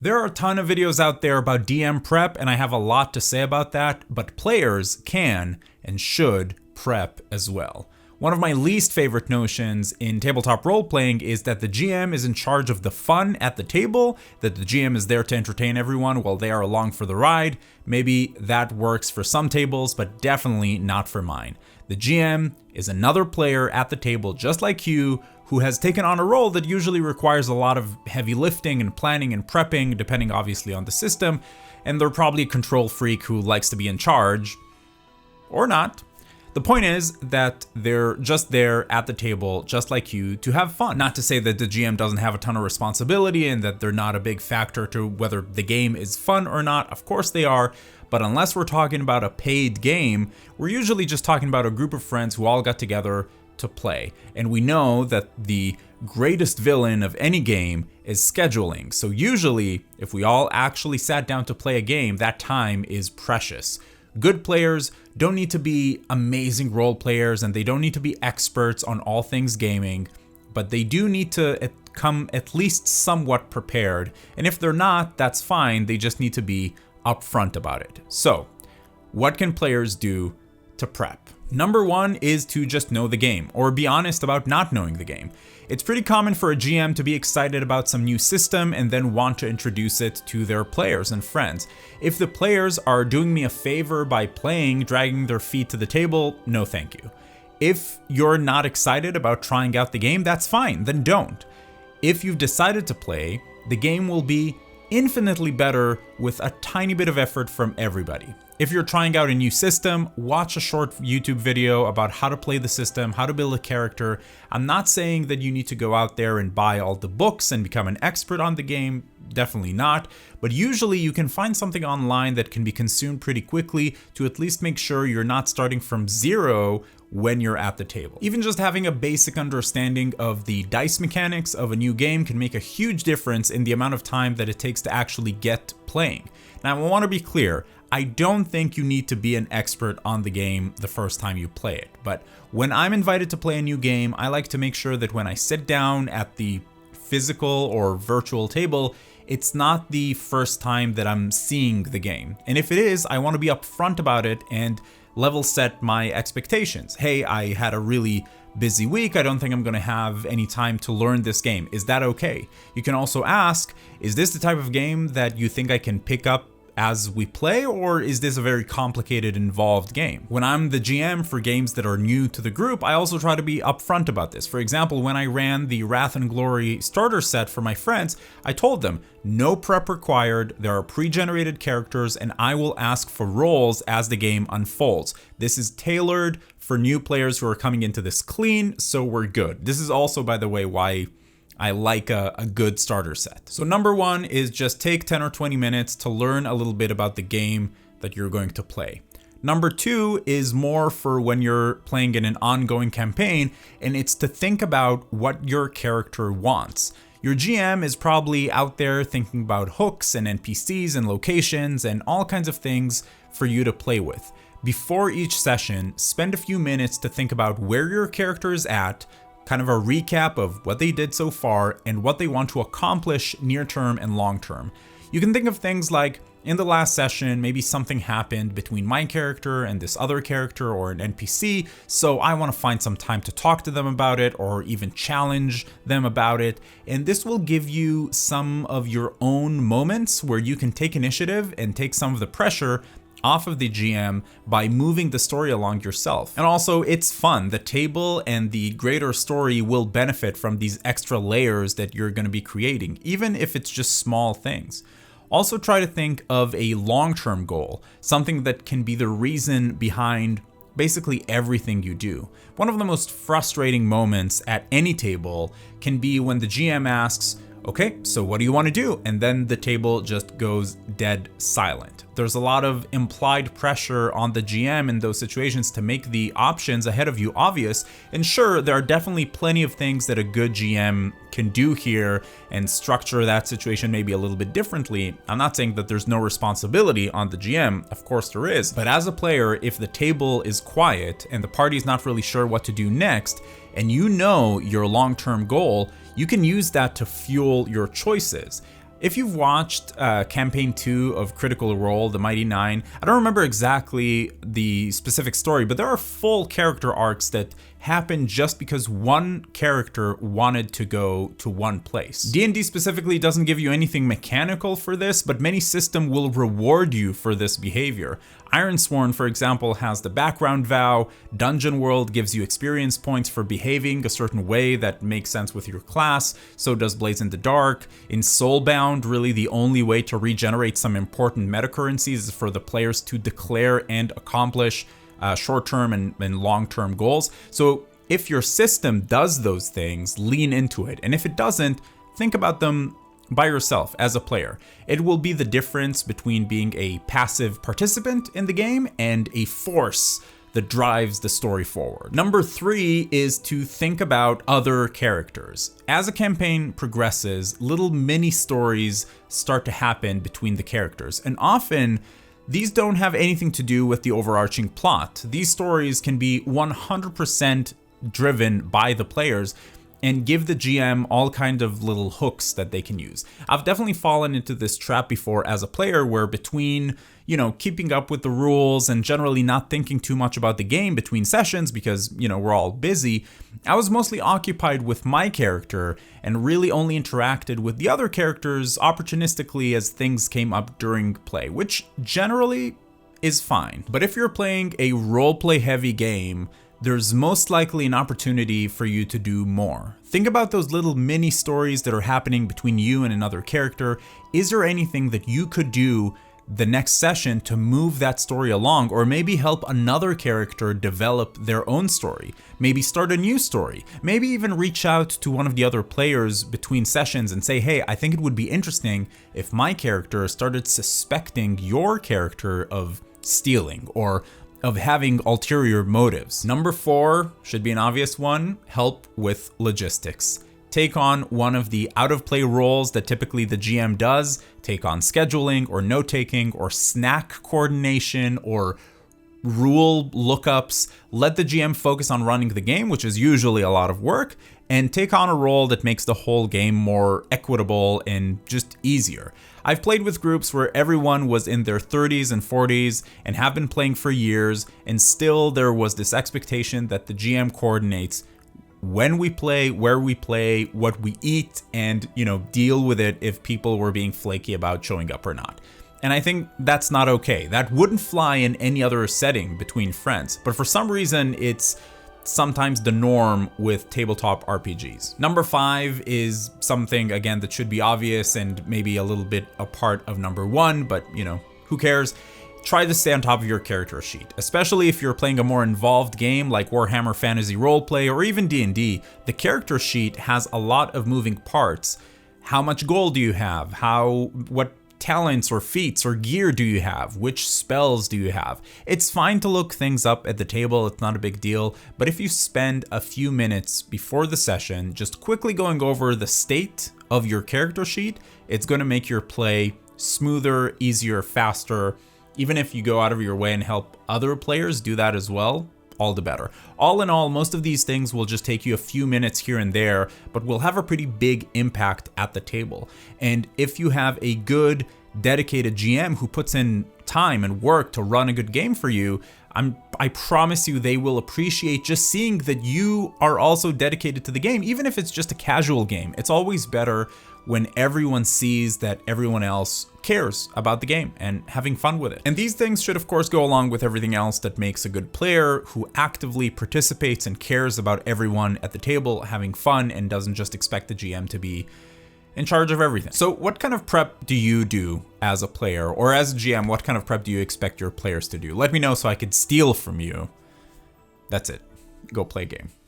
There are a ton of videos out there about DM prep, and I have a lot to say about that, but players can and should prep as well. One of my least favorite notions in tabletop role-playing is that the GM is in charge of the fun at the table, that the GM is there to entertain everyone while they are along for the ride. Maybe that works for some tables, but definitely not for mine. The GM is another player at the table just like you, who has taken on a role that usually requires a lot of heavy lifting and planning and prepping, depending obviously on the system, and they're probably a control freak who likes to be in charge, or not. The point is that they're just there at the table, just like you, to have fun. Not to say that the GM doesn't have a ton of responsibility and that they're not a big factor to whether the game is fun or not. Of course they are, but unless we're talking about a paid game, we're usually just talking about a group of friends who all got together to play. And we know that the greatest villain of any game is scheduling. So usually, if we all actually sat down to play a game, that time is precious. Good players don't need to be amazing role players, and they don't need to be experts on all things gaming, but they do need to come at least somewhat prepared. And if they're not, that's fine. They just need to be upfront about it. So, what can players do to prep? Number one is to just know the game, or be honest about not knowing the game. It's pretty common for a GM to be excited about some new system and then want to introduce it to their players and friends. If the players are doing me a favor by playing, dragging their feet to the table, no thank you. If you're not excited about trying out the game, that's fine, then don't. If you've decided to play, the game will be infinitely better with a tiny bit of effort from everybody. If you're trying out a new system, watch a short YouTube video about how to play the system, how to build a character. I'm not saying that you need to go out there and buy all the books and become an expert on the game, definitely not, but usually you can find something online that can be consumed pretty quickly to at least make sure you're not starting from zero when you're at the table. Even just having a basic understanding of the dice mechanics of a new game can make a huge difference in the amount of time that it takes to actually get playing. Now, I want to be clear, I don't think you need to be an expert on the game the first time you play it, but when I'm invited to play a new game, I like to make sure that when I sit down at the physical or virtual table, it's not the first time that I'm seeing the game. And if it is, I want to be upfront about it and level set my expectations. Hey, I had a really busy week. I don't think I'm going to have any time to learn this game. Is that okay? You can also ask, is this the type of game that you think I can pick up as we play, or is this a very complicated, involved game? When I'm the GM for games that are new to the group, I also try to be upfront about this. For example, when I ran the Wrath and Glory starter set for my friends, I told them, no prep required, there are pre-generated characters, and I will ask for rolls as the game unfolds. This is tailored for new players who are coming into this clean, so we're good. This is also, by the way, why I like a good starter set. So number one is just take 10 or 20 minutes to learn a little bit about the game that you're going to play. Number two is more for when you're playing in an ongoing campaign, and it's to think about what your character wants. Your GM is probably out there thinking about hooks and NPCs and locations and all kinds of things for you to play with. Before each session, spend a few minutes to think about where your character is at, kind of a recap of what they did so far and what they want to accomplish near term and long term. You can think of things like, in the last session, maybe something happened between my character and this other character or an NPC, so I want to find some time to talk to them about it or even challenge them about it. And this will give you some of your own moments where you can take initiative and take some of the pressure off of the GM by moving the story along yourself. And also, it's fun. The table and the greater story will benefit from these extra layers that you're going to be creating, even if it's just small things. Also, try to think of a long-term goal, something that can be the reason behind basically everything you do. One of the most frustrating moments at any table can be when the GM asks, okay, so what do you want to do? And then the table just goes dead silent. There's a lot of implied pressure on the GM in those situations to make the options ahead of you obvious. And sure, there are definitely plenty of things that a good GM can do here and structure that situation maybe a little bit differently. I'm not saying that there's no responsibility on the GM, of course there is. But as a player, if the table is quiet and the party's not really sure what to do next, and you know your long-term goal, you can use that to fuel your choices. If you've watched Campaign 2 of Critical Role, The Mighty Nine, I don't remember exactly the specific story, but there are full character arcs that happen just because one character wanted to go to one place. D&D specifically doesn't give you anything mechanical for this, but many systems will reward you for this behavior. Ironsworn, for example, has the background vow. Dungeon World gives you experience points for behaving a certain way that makes sense with your class. So does Blaze in the Dark. In Soulbound, really the only way to regenerate some important meta currencies is for the players to declare and accomplish short-term and long-term goals. So if your system does those things, lean into it. And if it doesn't, think about them by yourself as a player. It will be the difference between being a passive participant in the game and a force that drives the story forward. Number 3 is to think about other characters. As a campaign progresses, little mini stories start to happen between the characters, and often these don't have anything to do with the overarching plot. These stories can be 100% driven by the players and give the GM all kind of little hooks that they can use. I've definitely fallen into this trap before as a player where between, keeping up with the rules and generally not thinking too much about the game between sessions because, we're all busy, I was mostly occupied with my character and really only interacted with the other characters opportunistically as things came up during play, which generally is fine. But if you're playing a roleplay heavy game, there's most likely an opportunity for you to do more. Think about those little mini stories that are happening between you and another character. Is there anything that you could do the next session to move that story along, or maybe help another character develop their own story? Maybe start a new story. Maybe even reach out to one of the other players between sessions and say, hey, I think it would be interesting if my character started suspecting your character of stealing or of having ulterior motives. Number 4 should be an obvious one: help with logistics. Take on one of the out-of-play roles that typically the GM does. Take on scheduling or note-taking or snack coordination or rule lookups. Let the GM focus on running the game, which is usually a lot of work, and take on a role that makes the whole game more equitable and just easier. I've played with groups where everyone was in their 30s and 40s and have been playing for years, and still there was this expectation that the GM coordinates when we play, where we play, what we eat, and, deal with it if people were being flaky about showing up or not. And I think that's not okay. That wouldn't fly in any other setting between friends, but for some reason it's sometimes the norm with tabletop RPGs. Number 5 is something, again, that should be obvious and maybe a little bit a part of number 1, but who cares? Try to stay on top of your character sheet, especially if you're playing a more involved game like Warhammer Fantasy Roleplay or even D&D. The character sheet has a lot of moving parts. How much gold do you have? What talents or feats or gear do you have? Which spells do you have? It's fine to look things up at the table, it's not a big deal, but if you spend a few minutes before the session just quickly going over the state of your character sheet, it's going to make your play smoother, easier, faster. Even if you go out of your way and help other players do that as well, all the better. All in all, most of these things will just take you a few minutes here and there, but will have a pretty big impact at the table. And if you have a good, dedicated GM who puts in time and work to run a good game for you, I promise you they will appreciate just seeing that you are also dedicated to the game, even if it's just a casual game. It's always better when everyone sees that everyone else cares about the game and having fun with it. And these things should of course go along with everything else that makes a good player who actively participates and cares about everyone at the table having fun and doesn't just expect the GM to be in charge of everything. So what kind of prep do you do as a player, or as a GM, what kind of prep do you expect your players to do? Let me know so I could steal from you. That's it. Go play a game.